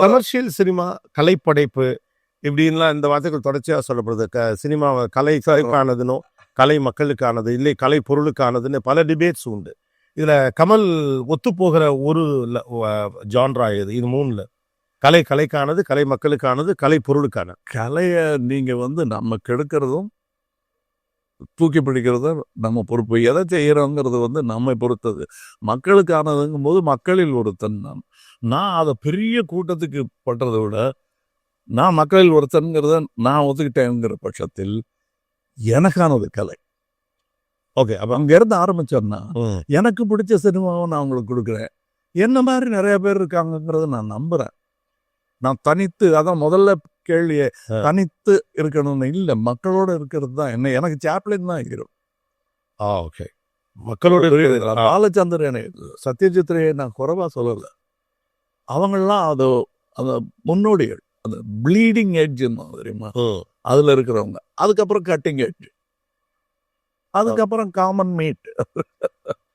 Commercial cinema, கலைப்படைப்பு இப்படின்லாம் இந்த வார்த்தைகள் தொடர்ச்சியாக சொல்லப்படுது. சினிமாவை கலைக்கானதுனோ, கலை மக்களுக்கானது, இல்லை கலை பொருளுக்கானதுன்னு பல டிபேட்ஸ் உண்டு. இதில் கமல் ஒத்து போகிற ஒரு ஜான்ரா இது மூணுல கலைக்கானது, கலை மக்களுக்கானது, கலை பொருளுக்கானது. கலையை நீங்கள் நம்ம கெடுக்கிறதும் தூக்கி பிடிக்கிறதும் நம்ம பொறுப்பு. எதை செய்கிறோங்கிறது நம்மை பொறுத்தது. மக்களுக்கானதுங்கும் போது மக்களில் ஒருத்தன் நான் அதை பெரிய கூட்டத்துக்கு பண்றதை விட நான் மக்களில் ஒருத்தன்கிறத நான் ஒத்துக்கிட்டேங்கிற பட்சத்தில் எனக்கானது கலை. ஓகே, அப்போ அங்கேருந்து ஆரம்பிச்சோம்னா எனக்கு பிடிச்ச சினிமாவை நான் அவங்களுக்கு கொடுக்குறேன். என்ன மாதிரி நிறைய பேர் இருக்காங்கிறத நான் நம்புகிறேன். நான் தனித்து, அதான் முதல்ல கேள்வியே, தனித்து இருக்கணும்னு இல்லை, மக்களோட இருக்கிறது தான் என்ன. எனக்கு சாப்ளின் தான் ஹீரோ. ஓகே, மக்களோட பாலச்சந்திரன், சத்யஜித் ரே நான் குறைவா சொல்லலை. அவங்களாம் அந்த முன்னோடிகள், அந்த ப்ளீடிங் எட்ஜ் தெரியுமா, அதுல இருக்கிறவங்க. அதுக்கப்புறம் கட்டிங் எட்ஜ், அதுக்கப்புறம் காமன் மீட்.